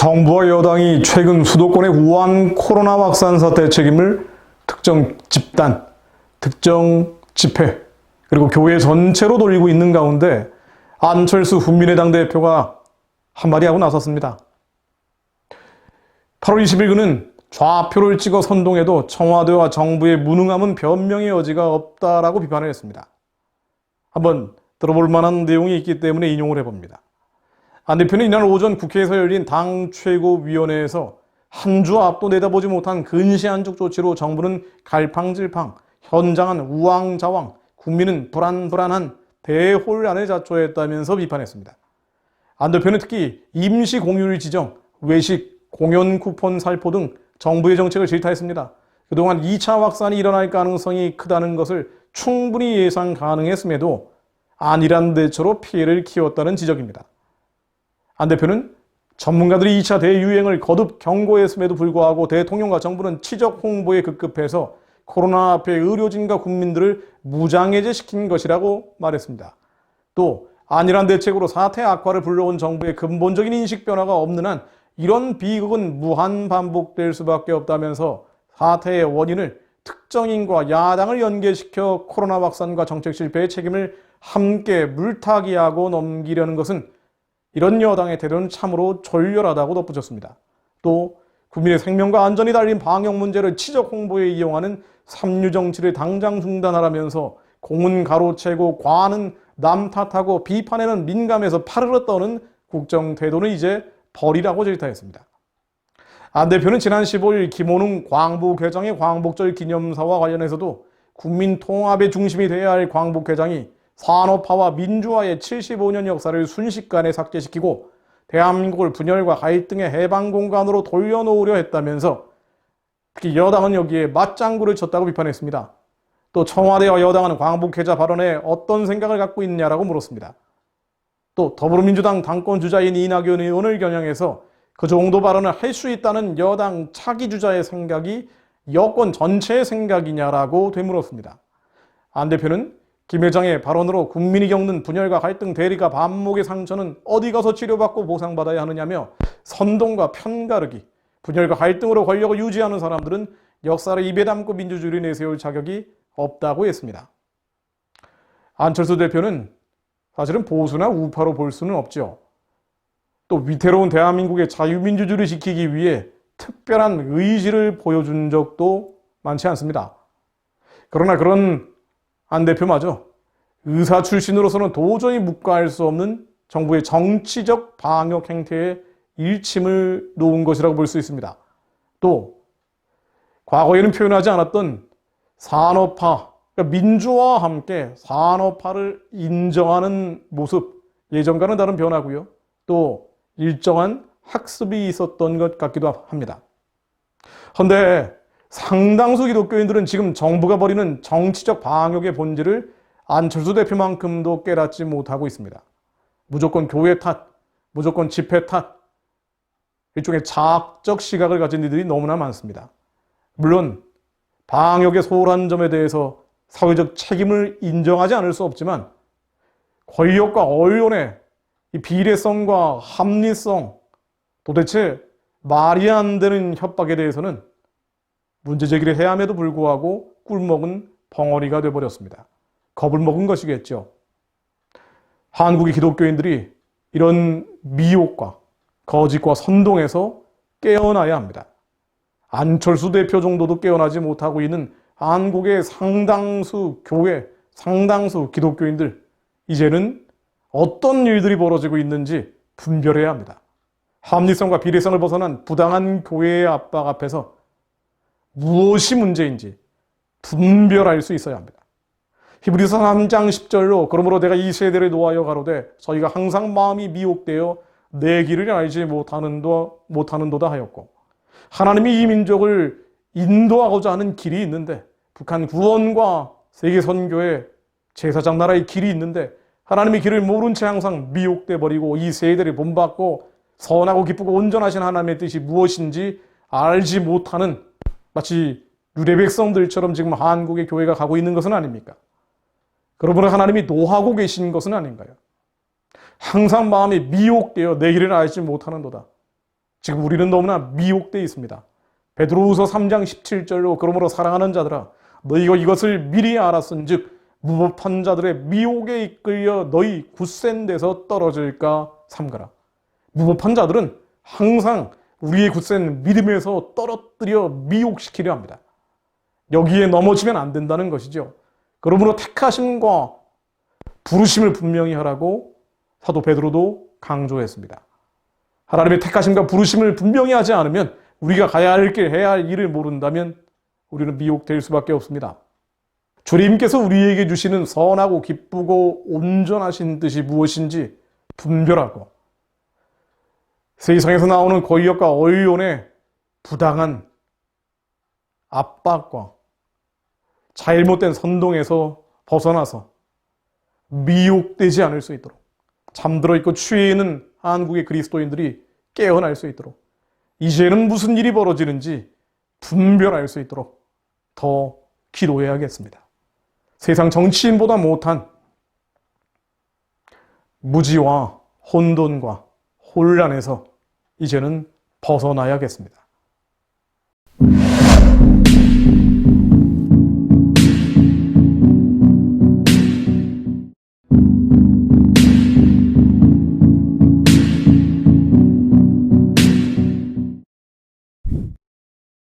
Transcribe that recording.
정부와 여당이 최근 수도권의 우한 코로나 확산 사태 책임을 특정 집단, 특정 집회, 그리고 교회 전체로 돌리고 있는 가운데 안철수 국민의당 대표가 한마디 하고 나섰습니다. 8월 20일 그는 좌표를 찍어 선동해도 청와대와 정부의 무능함은 변명의 여지가 없다라고 비판을 했습니다. 한번 들어볼 만한 내용이 있기 때문에 인용을 해봅니다. 안 대표는 이날 오전 국회에서 열린 당 최고위원회에서 한 주 앞도 내다보지 못한 근시안적 조치로 정부는 갈팡질팡, 현장은 우왕좌왕, 국민은 불안불안한 대혼란에 자초했다면서 비판했습니다. 안 대표는 특히 임시 공휴일 지정, 외식, 공연 쿠폰 살포 등 정부의 정책을 질타했습니다. 그동안 2차 확산이 일어날 가능성이 크다는 것을 충분히 예상 가능했음에도 안일한 대처로 피해를 키웠다는 지적입니다. 안 대표는 전문가들이 2차 대유행을 거듭 경고했음에도 불구하고 대통령과 정부는 치적 홍보에 급급해서 코로나 앞에 의료진과 국민들을 무장해제시킨 것이라고 말했습니다. 또 안일한 대책으로 사태 악화를 불러온 정부의 근본적인 인식 변화가 없는 한 이런 비극은 무한 반복될 수밖에 없다면서 사태의 원인을 특정인과 야당을 연계시켜 코로나 확산과 정책 실패의 책임을 함께 물타기하고 넘기려는 것은 이런 여당의 태도는 참으로 졸렬하다고 덧붙였습니다. 또 국민의 생명과 안전이 달린 방역 문제를 치적 홍보에 이용하는 삼류 정치를 당장 중단하라면서 공은 가로채고 과는 남 탓하고 비판에는 민감해서 파르르 떠는 국정 태도는 이제 버리라고 질타했습니다. 안 대표는 지난 15일 김호능 광복회장의 광복절 기념사와 관련해서도 국민 통합의 중심이 되어야 할 광복회장이 산업화와 민주화의 75년 역사를 순식간에 삭제시키고 대한민국을 분열과 갈등의 해방 공간으로 돌려놓으려 했다면서 특히 여당은 여기에 맞장구를 쳤다고 비판했습니다. 또 청와대와 여당은 광복회자 발언에 어떤 생각을 갖고 있냐라고 물었습니다. 또 더불어민주당 당권주자인 이낙연 의원을 겨냥해서 그 정도 발언을 할 수 있다는 여당 차기 주자의 생각이 여권 전체의 생각이냐라고 되물었습니다. 안 대표는 김 회장의 발언으로 국민이 겪는 분열과 갈등, 대리가 반목의 상처는 어디 가서 치료받고 보상받아야 하느냐며 선동과 편가르기, 분열과 갈등으로 권력을 유지하는 사람들은 역사를 입에 담고 민주주의를 내세울 자격이 없다고 했습니다. 안철수 대표는 사실은 보수나 우파로 볼 수는 없죠. 또 위태로운 대한민국의 자유민주주의를 지키기 위해 특별한 의지를 보여준 적도 많지 않습니다. 그러나 그런 안 대표마저 의사 출신으로서는 도저히 묵과할 수 없는 정부의 정치적 방역 행태에 일침을 놓은 것이라고 볼 수 있습니다. 또 과거에는 표현하지 않았던 산업화, 그러니까 민주화와 함께 산업화를 인정하는 모습, 예전과는 다른 변화고요. 또 일정한 학습이 있었던 것 같기도 합니다. 그런데 상당수 기독교인들은 지금 정부가 벌이는 정치적 방역의 본질을 안철수 대표만큼도 깨닫지 못하고 있습니다. 무조건 교회 탓, 무조건 집회 탓, 일종의 자학적 시각을 가진 이들이 너무나 많습니다. 물론 방역의 소홀한 점에 대해서 사회적 책임을 인정하지 않을 수 없지만 권력과 언론의 이 비례성과 합리성, 도대체 말이 안 되는 협박에 대해서는 문제 제기를 해야 함에도 불구하고 꿀먹은 벙어리가 되어버렸습니다. 겁을 먹은 것이겠죠. 한국의 기독교인들이 이런 미혹과 거짓과 선동에서 깨어나야 합니다. 안철수 대표 정도도 깨어나지 못하고 있는 한국의 상당수 교회, 상당수 기독교인들, 이제는 어떤 일들이 벌어지고 있는지 분별해야 합니다. 합리성과 비례성을 벗어난 부당한 교회의 압박 앞에서 무엇이 문제인지 분별할 수 있어야 합니다. 히브리서 3장 10절로 그러므로 내가 이 세대를 노하여 가로되 저희가 항상 마음이 미혹되어 내 길을 알지 못하는도다 하였고, 하나님이 이 민족을 인도하고자 하는 길이 있는데, 북한 구원과 세계 선교의 제사장 나라의 길이 있는데 하나님의 길을 모른 채 항상 미혹돼 버리고 이 세대를 본받고 선하고 기쁘고 온전하신 하나님의 뜻이 무엇인지 알지 못하는 마치 유대 백성들처럼 지금 한국의 교회가 가고 있는 것은 아닙니까? 그러므로 하나님이 노하고 계신 것은 아닌가요? 항상 마음이 미혹되어 내 길을 알지 못하는도다. 지금 우리는 너무나 미혹되어 있습니다. 베드로후서 3장 17절로 그러므로 사랑하는 자들아 너희가 이것을 미리 알았은즉 무법한 자들의 미혹에 이끌려 너희 굳센 데서 떨어질까 삼가라. 무법한 자들은 항상 우리의 굳센 믿음에서 떨어뜨려 미혹시키려 합니다. 여기에 넘어지면 안 된다는 것이죠. 그러므로 택하심과 부르심을 분명히 하라고 사도 베드로도 강조했습니다. 하나님의 택하심과 부르심을 분명히 하지 않으면 우리가 가야 할 길, 해야 할 일을 모른다면 우리는 미혹될 수밖에 없습니다. 주님께서 우리에게 주시는 선하고 기쁘고 온전하신 뜻이 무엇인지 분별하고 세상에서 나오는 권력과 언론의 부당한 압박과 잘못된 선동에서 벗어나서 미혹되지 않을 수 있도록 잠들어 있고 취해 있는 한국의 그리스도인들이 깨어날 수 있도록 이제는 무슨 일이 벌어지는지 분별할 수 있도록 더 기도해야겠습니다. 세상 정치인보다 못한 무지와 혼돈과 혼란에서 이제는 벗어나야겠습니다.